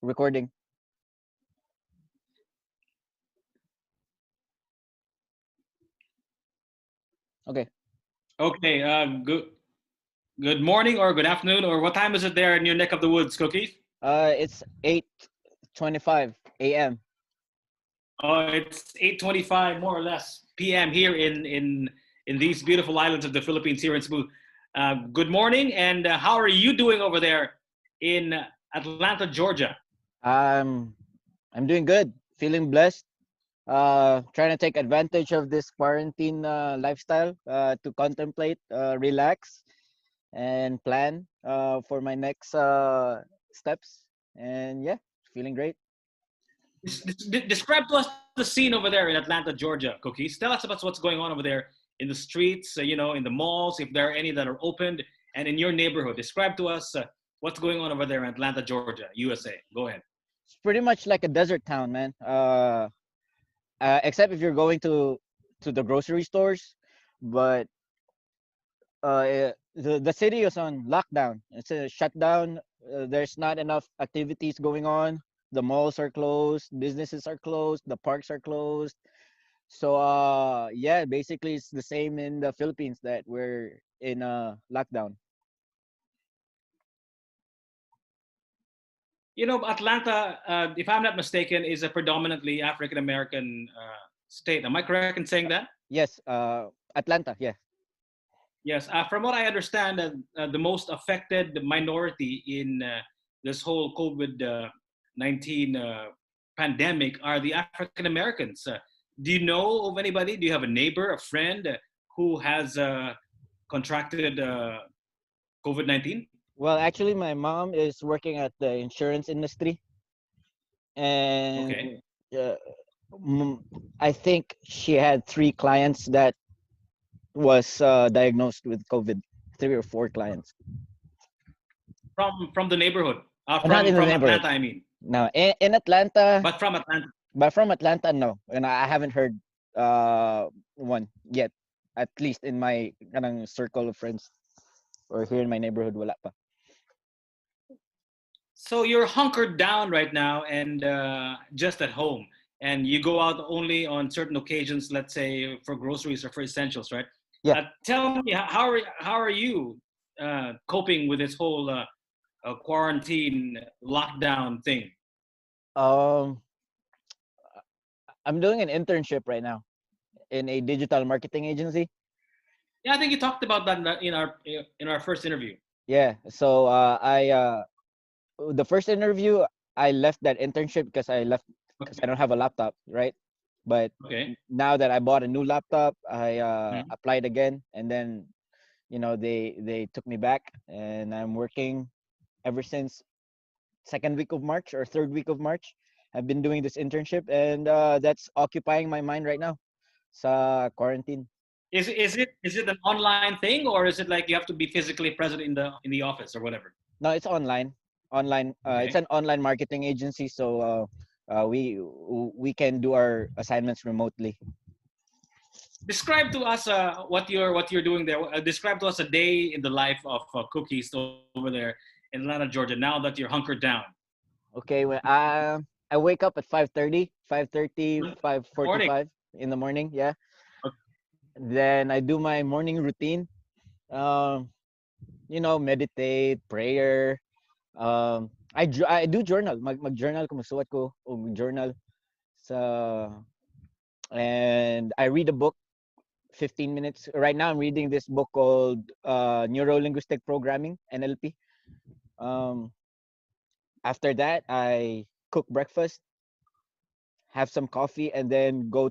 recording. Okay. Okay. Good morning or good afternoon or what time is it there in your neck of the woods, Cookies? It's 8:25 a.m. It's 8:25 more or less p.m. here in these beautiful islands of the Philippines here in Cebu. Good morning, and how are you doing over there in Atlanta, Georgia? Um, I'm doing good. Feeling blessed. Trying to take advantage of this quarantine lifestyle to contemplate, relax, and plan for my next steps. And yeah, feeling great. Describe to us the scene over there in Atlanta, Georgia, Cookies. Tell us about what's going on over there in the streets, in the malls, if there are any that are opened, and in your neighborhood. Describe to us what's going on over there in Atlanta, Georgia, USA. Go ahead. It's pretty much like a desert town, man. Except if you're going to the grocery stores, but the city is on lockdown. It's a shutdown. There's not enough activities going on. The malls are closed, businesses are closed, the parks are closed. So yeah, basically it's the same in the Philippines that we're in lockdown. Atlanta, if I'm not mistaken, is a predominantly African American state. Am I correct in saying that? Yes, Atlanta, yeah. Yes. From what I understand, the most affected minority in this whole COVID 19 pandemic are the African Americans. Do you know of anybody? Do you have a neighbor, a friend who has contracted COVID 19? Well, actually my mom is working at the insurance industry, and Okay. uh, mm, I think she had three clients that was diagnosed with COVID, three or four clients. From the neighborhood, Not in the from neighborhood. Atlanta, I mean, No, in Atlanta, but from Atlanta. but from Atlanta, no. And I haven't heard one yet. At least in my kanang circle of friends or here in my neighborhood, wala pa. So you're hunkered down right now and just at home, and you go out only on certain occasions, let's say for groceries or for essentials, right? Yeah. Tell me, how are you coping with this whole quarantine lockdown thing? Um, I'm doing an internship right now in a digital marketing agency. Yeah, I think you talked about that in our first interview. Yeah. So I the first interview I left that internship because I left because I Okay. don't have a laptop, right? But Okay. now that I bought a new laptop, I Mhm. applied again, and then they took me back, and I'm working ever since second week of March or third week of March. I've been doing this internship, and that's occupying my mind right now. Sa quarantine. Is it an online thing, or is it like you have to be physically present in the office or whatever? No, it's online. Online. It's Okay. an online marketing agency, so we can do our assignments remotely. Describe to us what you're doing there. Describe to us a day in the life of Cookies over there in Atlanta, Georgia. Now that you're hunkered down. Okay, when I wake up at 5:30, 5:30, five Morning. forty-five in the morning. Yeah. Okay. Then I do my morning routine. Um, meditate, prayer. I do journal. Mag-journal ko, magsuwat ko og journal sa and I read a book 15 minutes. Right now I'm reading this book called Neuro Linguistic Programming, NLP. Um, After that, I cook breakfast, have some coffee, and then go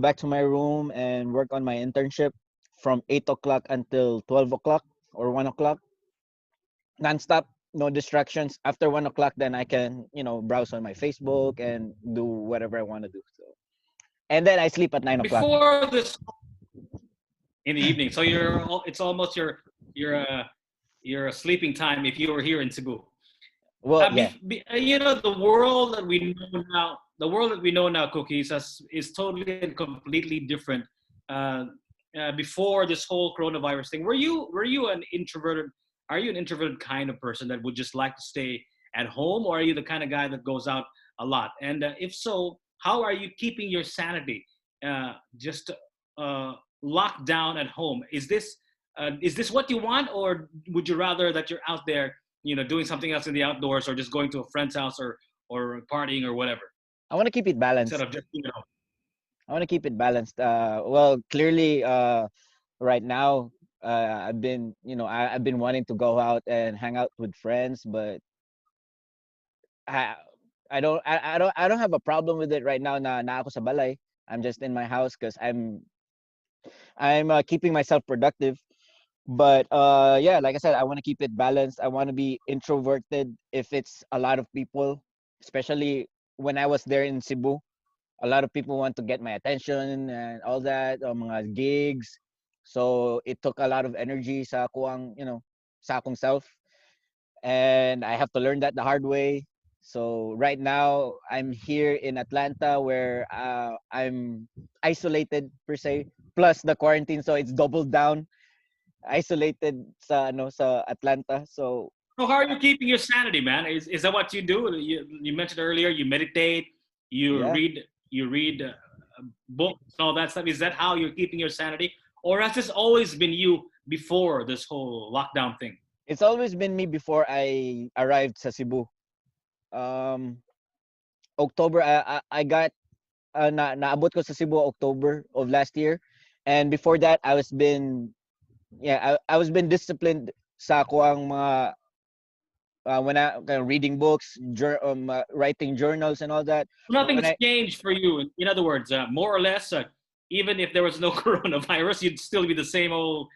back to my room and work on my internship from 8 o'clock until 12 o'clock or 1 o'clock, nonstop, no distractions. After 1 o'clock, then I can browse on my Facebook and do whatever I want to do. So, and then I sleep at 9 o'clock. Before this in the evening, so it's almost your your sleeping time if you were here in Cebu. Well, yeah. The world that we know now, Cookies, is totally and completely different. Uh, Before this whole coronavirus thing, were you an introverted? Are you an introverted kind of person that would just like to stay at home, or are you the kind of guy that goes out a lot? And if so, how are you keeping your sanity just locked down at home? Is this what you want, or would you rather that you're out there, doing something else in the outdoors, or just going to a friend's house, or partying or whatever, I want to keep it instead balanced. of just I want to keep it balanced. Well, clearly, right now, I've been wanting to go out and hang out with friends, but I, I don't have a problem with it right now. Na ako sa balay. I'm just in my house because I'm keeping myself productive. But yeah, like I said, I want to keep it balanced. I want to be introverted if it's a lot of people, especially when I was there in Cebu. A lot of people want to get my attention and all that, mga gigs. So it took a lot of energy sa kuang, sa akong self. And I have to learn that the hard way. So right now I'm here in Atlanta where I'm isolated per se, plus the quarantine, so it's doubled down. Isolated sa Atlanta. So So how are you keeping your sanity, man? Is that what you do? You mentioned earlier you meditate, you yeah, read you read books and all that stuff. Is that how you're keeping your sanity, or has this always been you before this whole lockdown thing? it's always been me before I arrived sa Cebu. Um, October, I got naabot ko sa Cebu October of last year, and before that I was been disciplined sa kuang mga when I reading books, writing journals and all that. But when Nothing's I changed for you. In other words, more or less, even if there was no coronavirus, you'd still be the same old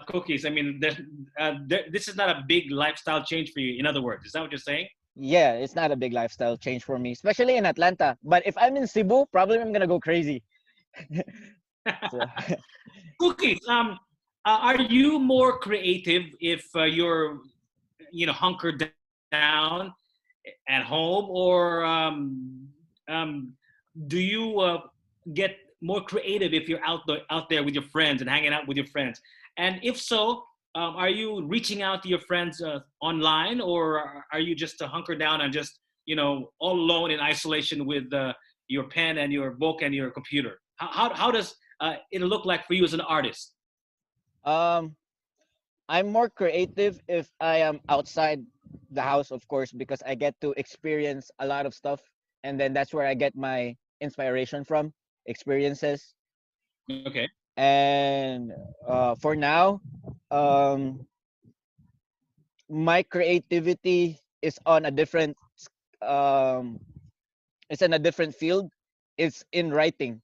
cookies. I mean, this is not a big lifestyle change for you. In other words, is that what you're saying? yeah, it's not a big lifestyle change for me, especially in Atlanta. But if I'm in Cebu, probably I'm gonna go crazy. So Cookies. Are you more creative if you're hunkered down at home, or do you get more creative if you're out there with your friends and hanging out with your friends? And if so, are you reaching out to your friends online, or are you just hunkered down and just all alone in isolation with your pen and your book and your computer? How does it look like for you as an artist? um I'm more creative if I am outside the house, of course, because I get to experience a lot of stuff, and then that's where I get my inspiration from, experiences. Okay. And for now, um, my creativity is on a different, um, it's in a different field. It's in writing,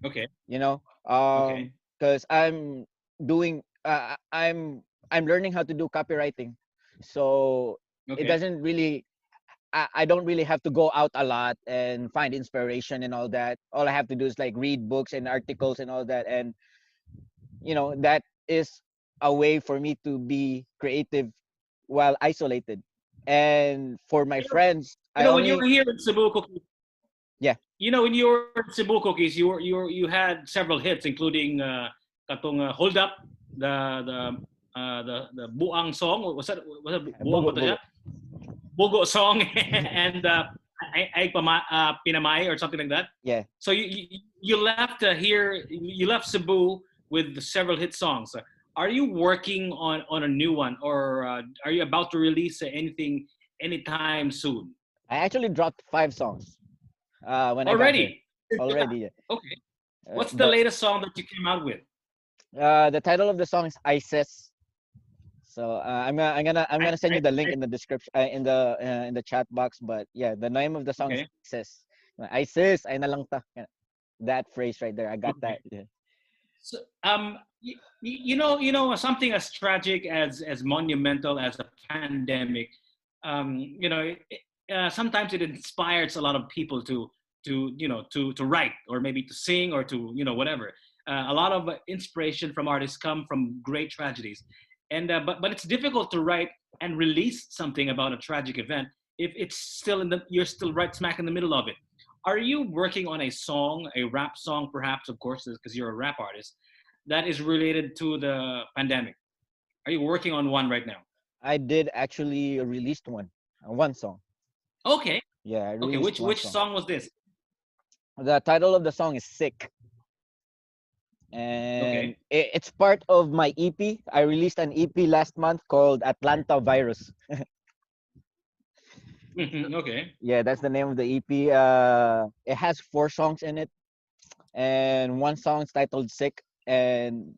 Okay. you know, Okay. because doing, I'm learning how to do copywriting, so it Okay. doesn't really I don't really have to go out a lot and find inspiration and all that. All I have to do is like read books and articles and all that. And, that is a way for me to be creative while isolated. And for my You know, friends, I when you only, were here in Cebu Cookies, yeah, when you were in Cebu Cookies, you had several hits, including katong Hold Up, the Buang song. Was that Buang bugo, ba to bugo. siya? Bugo song, and ay Pinamay or something like that. Yeah. So you left here. You left Cebu with several hit songs. Are you working on a new one, or are you about to release anything anytime soon? I actually dropped 5 songs when I got here Already? already. Yeah. Okay. What's the But latest song that you came out with? the title of the song is ISIS. So I'm I, gonna send I, you the link I, in the description in the chat box. But yeah, the name of the song is okay. ISIS. ISIS ay na lang ta. Yeah, that phrase right there. I got Okay. that. Yeah. So, something as tragic as monumental as a pandemic. Sometimes it inspires a lot of people to write, or maybe to sing, or to whatever. A lot of inspiration from artists come from great tragedies, and but it's difficult to write and release something about a tragic event if it's still you're still right smack in the middle of it. Are you working on a song, a rap song, perhaps, of course, because you're a rap artist, that is related to the pandemic? Are you working on one right now? I did actually released one. One song. Okay. Yeah, I Okay. released one Which song. song was this? The title of the song is Sick, and Okay. it's part of my EP. I released an EP last month called Atlanta Virus. Okay. Yeah, that's the name of the EP. It has 4 songs in it, and one song is titled Sick, and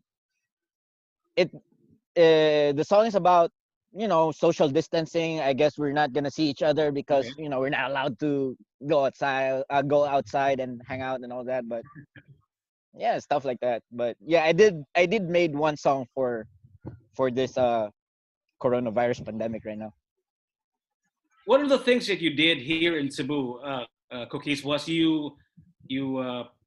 it the song is about, social distancing. I guess we're not gonna see each other because, Okay. we're not allowed to go outside and hang out and all that. But yeah, stuff like that. But yeah, I did made one song for this coronavirus pandemic right now. One of the things that you did here in Cebu, Cookies, was you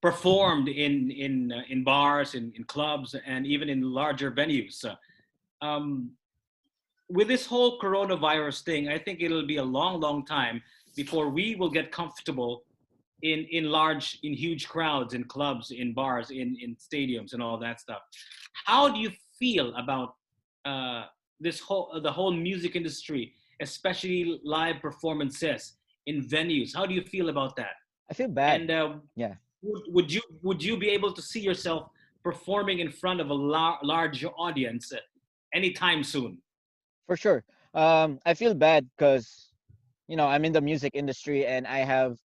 performed in bars, in clubs, and even in larger venues. Um, with this whole coronavirus thing, I think it'll be a long, long time before we will get comfortable in huge crowds, in clubs, in bars, in stadiums, and all that stuff. How do you feel about uh, the whole music industry, especially live performances in venues? How do you feel about that? I feel bad. And Yeah, would you be able to see yourself performing in front of a large audience anytime soon? for sure. I feel bad because, I'm in the music industry, and I have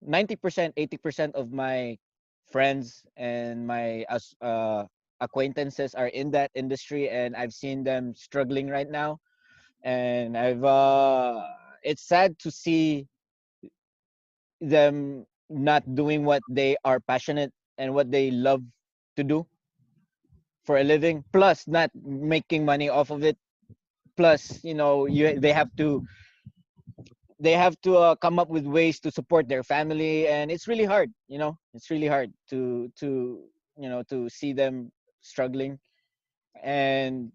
90%, 80% of my friends and my acquaintances are in that industry, and I've seen them struggling right now. And it's sad to see them not doing what they are passionate and what they love to do for a living, plus not making money off of it. Plus, they have to come up with ways to support their family, and it's really hard. It's really hard to see them struggling. And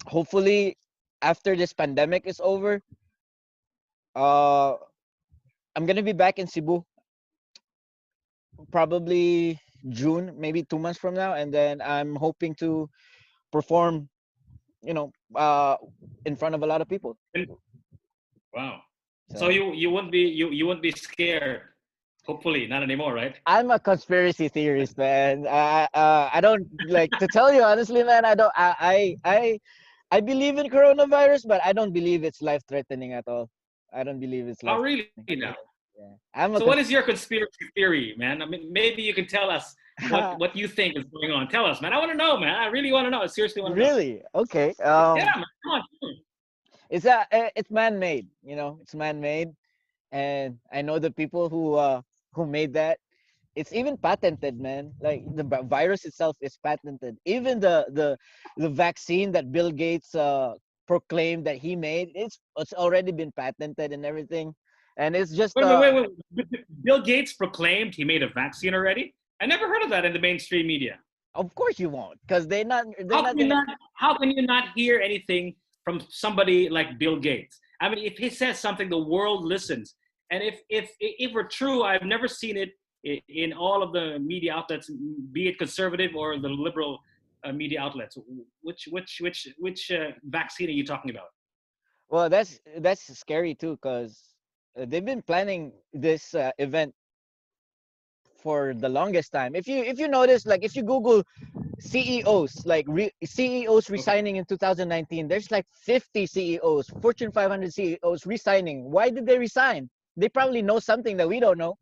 hopefully, after this pandemic is over, uh I'm gonna be back in Cebu probably June, maybe 2 months from now, and then I'm hoping to perform, you know, uh, in front of a lot of people. Wow. So So you wouldn't be scared. Hopefully, not anymore, right? I'm a conspiracy theorist, man. I don't like to tell you honestly, man. I don't. I believe in coronavirus, but I don't believe it's life threatening at all. I don't believe it's Oh, life really threatening. now? Yeah, yeah. I'm a So what is your conspiracy theory, man? I mean, maybe you can tell us what you think is going on. Tell us, man. I want to know, man. I really want to know. I seriously want to know. really okay. Yeah, man. Come on. It's man-made. It's man-made, and I know the people who made that. It's even patented, man. Like the virus itself is patented. Even the vaccine that Bill Gates proclaimed that he made, it's already been patented and everything. And it's just Wait. Bill Gates proclaimed he made a vaccine already. I never heard of that in the mainstream media. of course you won't, because they're How not can you gonna. not? How can you not hear anything from somebody like Bill Gates? I mean, if he says something, the world listens. And if we're true, I've never seen it in all of the media outlets, be it conservative or the liberal media outlets. Which vaccine are you talking about? Well, that's scary too, because they've been planning this event for the longest time. If you notice, like if you Google CEOs, like CEOs Okay. resigning in 2019. There's like 50 CEOs, Fortune 500 CEOs resigning. Why did they resign? They probably know something that we don't know,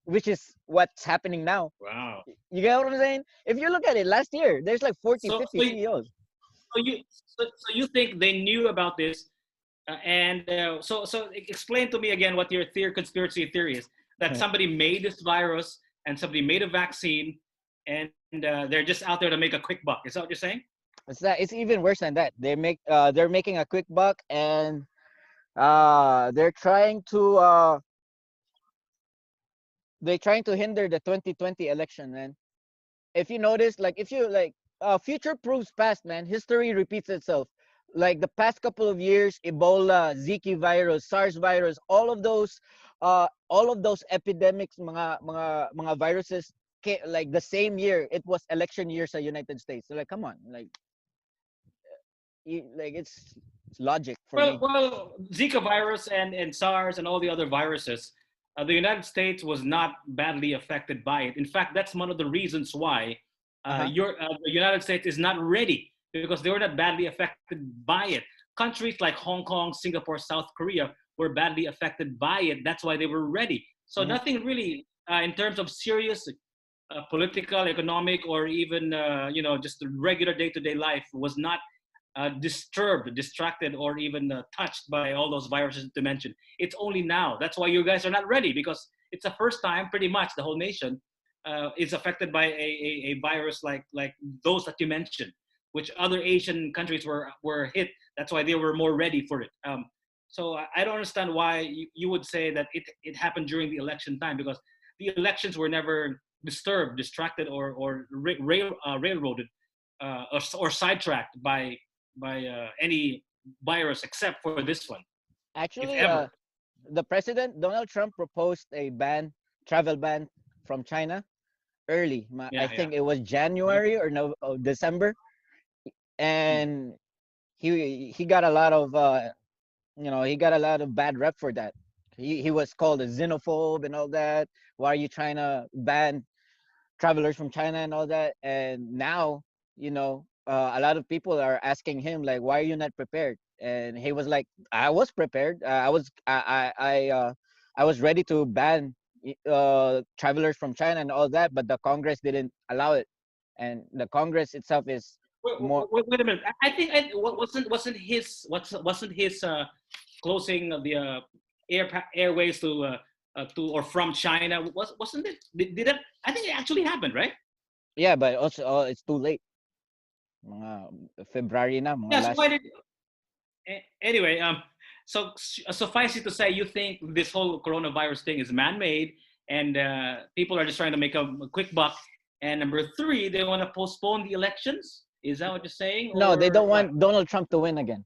which is what's happening now. Wow. You get what I'm saying? If you look at it, last year there's like 40, So 50 CEOs. so you think they knew about this, and so explain to me again what your conspiracy theory is, that somebody made this virus and somebody made a vaccine, and they're just out there to make a quick buck. Is that what you're saying? It's even worse than that. They're making a quick buck, and they're trying to hinder the 2020 election, man. If you notice, like if you like future proves past, man. History repeats itself. Like the past couple of years, Ebola, Zika virus, SARS virus, all of those epidemics, mga viruses, like the same year it was election year sa United States. So like, come on, like, like it's. It's logic for Well, me. well, Zika virus and SARS and all the other viruses, the United States was not badly affected by it. In fact, that's one of the reasons why Uh-huh. the United States is not ready because they were not badly affected by it. Countries like Hong Kong, Singapore, South Korea were badly affected by it. That's why they were ready. So Hmm. nothing really in terms of serious political, economic, or even just the regular day-to-day life was not disturbed, distracted, or even touched by all those viruses to mention. It's only now. That's why you guys are not ready because it's the first time, pretty much, the whole nation is affected by a virus like those that you mentioned, which other Asian countries were hit. That's why they were more ready for it. So I don't understand why you would say that it happened during the election time because the elections were never disturbed, distracted, or railroaded or sidetracked by any virus except for this one, if Actually, ever. the president Donald Trump proposed a travel ban from China early. I Yeah, yeah. think it was Mhm. January or no, or December, and he got a lot of he got a lot of bad rep for that. He was called a xenophobe and all that. Why are you trying to ban travelers from China and all that? And now, a lot of people are asking him like, why are you not prepared? And he was like, I was prepared. I was ready to ban travelers from China and all that, but the Congress didn't allow it. And the Congress itself is more. Wait a minute. I think wasn't his closing of the airways to or from China wasn't it? Did that? I think it actually happened, right? Yeah, but also it's too late. Mga February na, mga Yeah. So last. why did anyway? So suffice it to say, you think this whole coronavirus thing is man-made, and people are just trying to make a quick buck. And number three, they want to postpone the elections. Is that what you're saying, No, they don't or what? want Donald Trump to win again.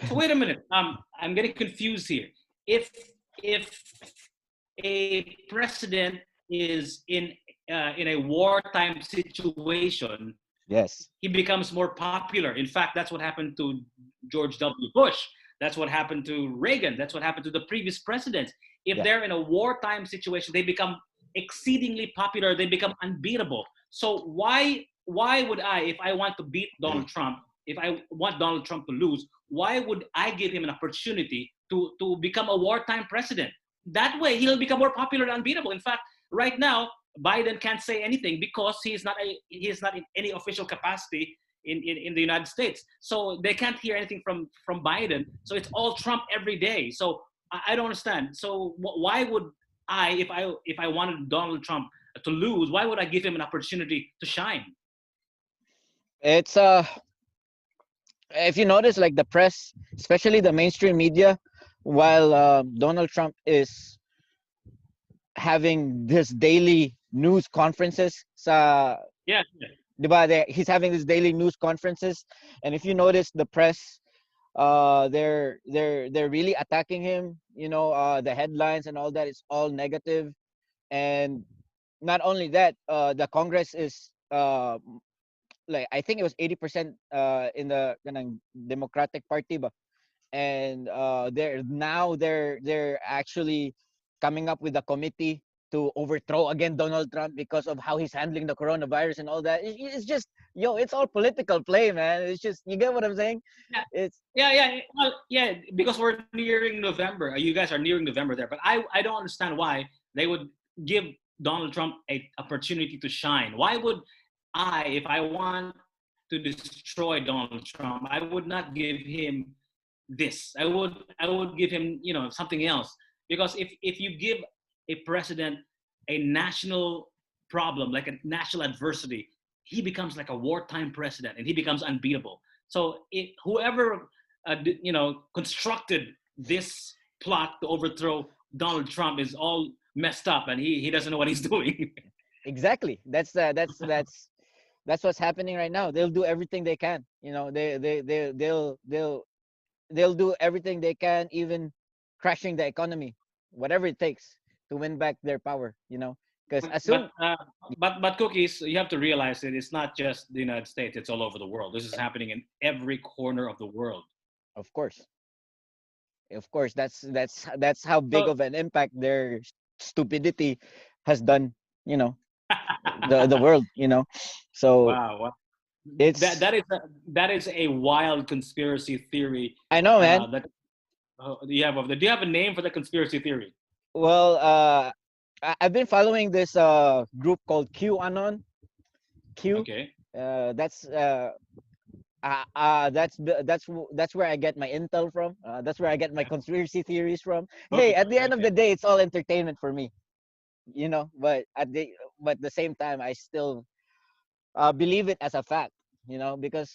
So wait a minute. I'm getting confused here. If a president is in a wartime situation, Yes. he becomes more popular. In fact, that's what happened to George W. Bush. That's what happened to Reagan. That's what happened to the previous presidents. If Yeah. they're in a wartime situation, they become exceedingly popular. They become unbeatable. So why would I, if I want to beat Donald Trump, if I want Donald Trump to lose, why would I give him an opportunity to become a wartime president? That way, he'll become more popular and unbeatable. In fact, right now, Biden can't say anything because he is not in any official capacity in the United States. So they can't hear anything from Biden. So it's all Trump every day. So I don't understand. So why would if I wanted Donald Trump to lose, why would I give him an opportunity to shine? It's if you notice, like the press, especially the mainstream media, while Donald Trump is having this daily news conferences sa Yeah, diba, he's having these daily news conferences, and if you notice the press, they're really attacking him. The headlines and all that is all negative, and not only that, the Congress is like I think it was 80% in the kanang Democratic Party, ba? And they're actually coming up with a committee to overthrow again Donald Trump because of how he's handling the coronavirus and all that. It's just it's all political play, man. It's just you get what I'm saying. yeah, It's yeah. Well, yeah, because we're nearing November. You guys are nearing November there, but I don't understand why they would give Donald Trump a opportunity to shine. Why would if I want to destroy Donald Trump, I would not give him this. I would give him something else because if you give a president a national problem like a national adversity, he becomes like a wartime president and he becomes unbeatable. So whoever constructed this plot to overthrow Donald Trump is all messed up and he doesn't know what he's doing. exactly that's what's happening right now. They'll do everything they can. They'll do everything they can, even crashing the economy, whatever it takes to win back their power. Because as soon but but cookies, you have to realize that it's not just the United States; it's all over the world. This is happening in every corner of the world. Of course, of course. That's how big So of an impact their stupidity has done. You know, the world. You know, so wow, wow. That it's. that is a, that is a wild conspiracy theory. I know, man. That you have of the. Do you have a name for the conspiracy theory? Well, I've been following this group called QAnon. Q. Okay. That's that's where I get my intel from. That's where I get my conspiracy theories from. Hey, Okay. at the end of Okay. the day, it's all entertainment for me, you know. But at the same time, I still believe it as a fact, you know, because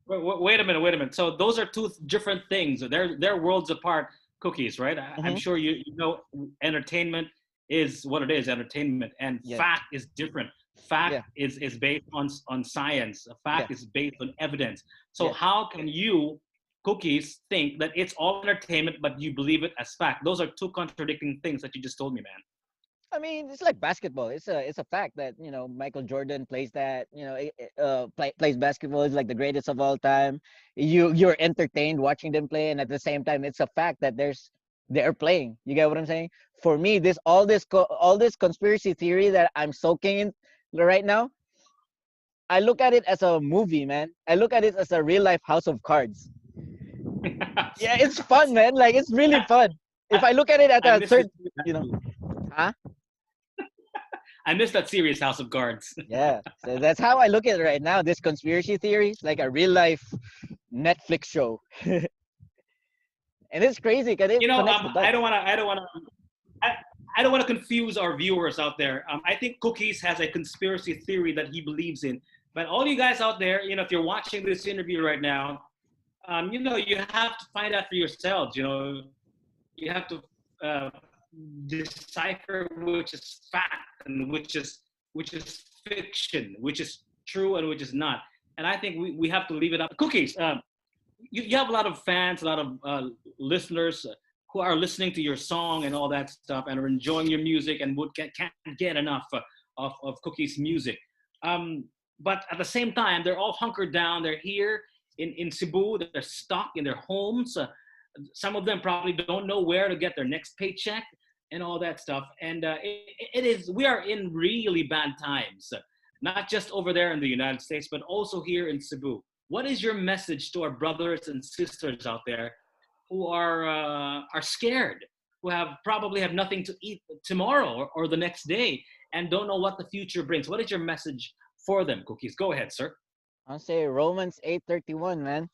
Wait a minute. Wait a minute. So those are two different things. They're worlds apart. Cookies, right? I'm mhm, sure you know entertainment is what it is, entertainment, and yeah, fact is different. Fact yeah, is based on science. yeah, Fact is based on evidence. So yeah. how can you, Cookies, think that it's all entertainment, but you believe it as fact? Those are two contradicting things that you just told me, man. I mean, it's like basketball. It's a fact that Michael Jordan plays that. Plays basketball is like the greatest of all time. You're entertained watching them play, and at the same time, it's a fact that they're playing. You get what I'm saying? For me, all this conspiracy theory that I'm soaking in right now, I look at it as a movie, man. I look at it as a real life House of Cards. Yeah, it's fun, man. Like it's really fun. If I, I look at it at I a missed third, this. you know, huh? I missed that series, House of Cards. Yeah, so that's how I look at it right now. This conspiracy theory, like a real life Netflix show, and it's crazy because it connects the I dots. don't want to. I, I don't want to confuse our viewers out there. I think Cookies has a conspiracy theory that he believes in. But all you guys out there, if you're watching this interview right now, you have to find out for yourselves. You have to uh, decipher which is fact and which is fiction, which is true and which is not. And I think we have to leave it up. Cookies, you have a lot of fans, a lot of listeners who are listening to your song and all that stuff and are enjoying your music and can't get enough of Cookie's music. Um, but at the same time, they're all hunkered down. They're here in Cebu. They're stuck in their homes. Some of them probably don't know where to get their next paycheck and all that stuff. And we are in really bad times, not just over there in the United States, but also here in Cebu. What is your message to our brothers and sisters out there who are scared, who probably have nothing to eat tomorrow or the next day, and don't know what the future brings? What is your message for them, Cookies? Go ahead, sir. I'll say Romans 8:31, man.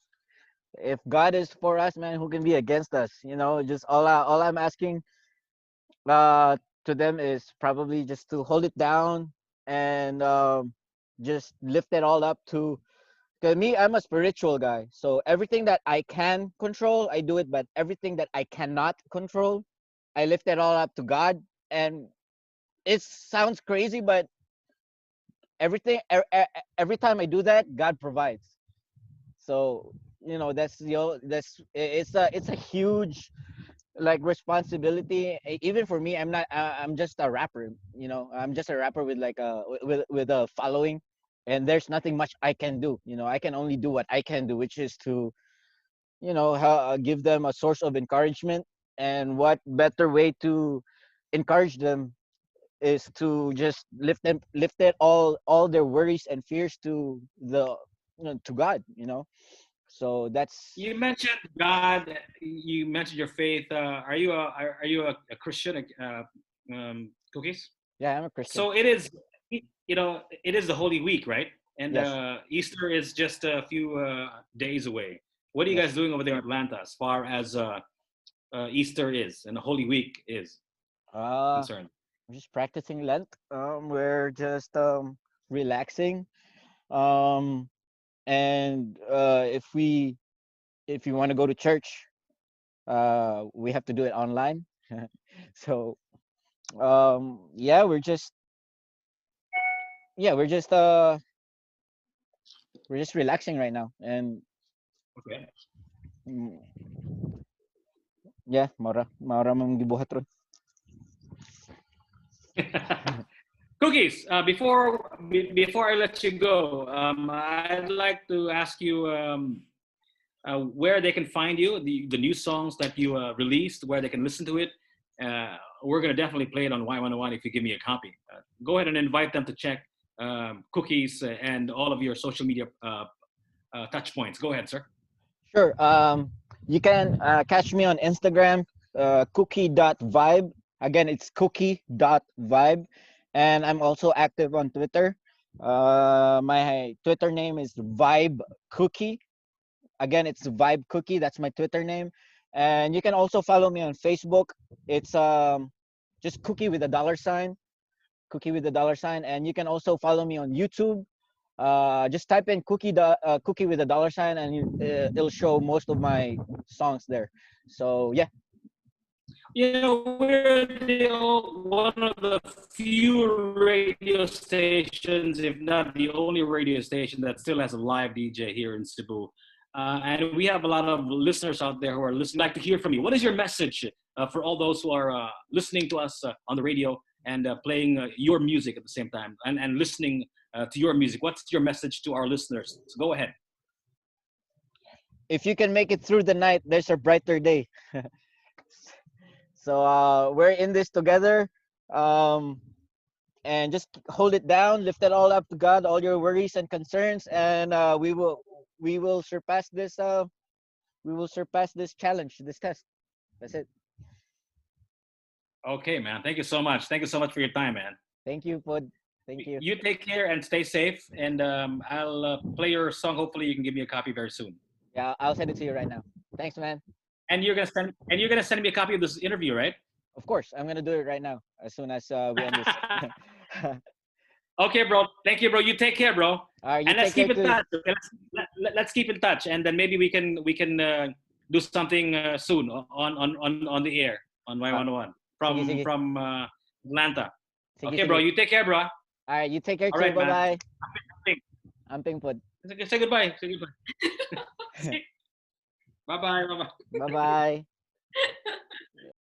If God is for us, man, who can be against us? Just all I'm asking uh to them is probably just to hold it down and just lift it all up to. Because me, I'm a spiritual guy. So everything that I can control, I do it. But everything that I cannot control, I lift it all up to God. And it sounds crazy, but every time I do that, God provides. So it's a huge like responsibility. Even for me, I'm just a rapper. I'm just a rapper with like a following, and there's nothing much I can do. I can only do what I can do, which is to give them a source of encouragement. And what better way to encourage them is to just lift it all their worries and fears to to God. So that's. You mentioned God. You mentioned your faith. Are you a Christian? Cookies. Yeah, I'm a Christian. So it is. It is the Holy Week, right? And Yes. Easter is just a few days away. What are you guys Yes. doing over there in Atlanta as far as Easter is and the Holy Week is uh concerned? we're just practicing Lent. We're just relaxing. um and if we want to go to church, we have to do it online. So yeah, we're just relaxing right now. And Okay. mm, yeah, maura mang gibuhat ron. Cookies. Before I let you go, I'd like to ask you. where they can find you, the new songs that you released, where they can listen to it. We're going to definitely play it on Y101 if you give me a copy. Go ahead and invite them to check Cookies and all of your social media touch points. Go ahead, sir. Sure. You can catch me on Instagram, cookie.vibe. Again, it's cookie.vibe. And I'm also active on Twitter. My Twitter name is Vibe Cookie. Again, it's Vibe Cookie. That's my Twitter name. And you can also follow me on Facebook. It's just cookie with a dollar sign, cookie with a dollar sign. And you can also follow me on YouTube. Just type in cookie with a dollar sign, and it'll show most of my songs there. So yeah. One of the few radio stations, if not the only radio station, that still has a live DJ here in Cebu. And we have a lot of listeners out there who are listening. I'd like to hear from you. What is your message for all those who are listening to us on the radio and playing your music at the same time and listening to your music? What's your message to our listeners? So go ahead. If you can make it through the night, there's a brighter day. So we're in this together. Um, and just hold it down, lift it all up to God, all your worries and concerns, and we will surpass this. We will surpass this challenge, this test. That's it. Okay, man. Thank you so much. Thank you so much for your time, man. Thank you, Pod. Thank you. You take care and stay safe. And I'll play your song. Hopefully, you can give me a copy very soon. Yeah, I'll send it to you right now. Thanks, man. You're gonna send me a copy of this interview, right? Of course, I'm gonna do it right now as soon as we end this. Okay, bro. Thank you, bro. You take care, bro. All right, you And let's take care keep in too. touch. Okay? Let's keep in touch, and then maybe we can do something soon on the air on Uh, Y101 sige, from sige. Atlanta. Sige, Okay, bro. sige. You take care, bro. All right, you take care All too. right, Bye man. bye. Amping. Amping Pod. Say goodbye. Say goodbye. Bye bye. Bye bye. Bye bye.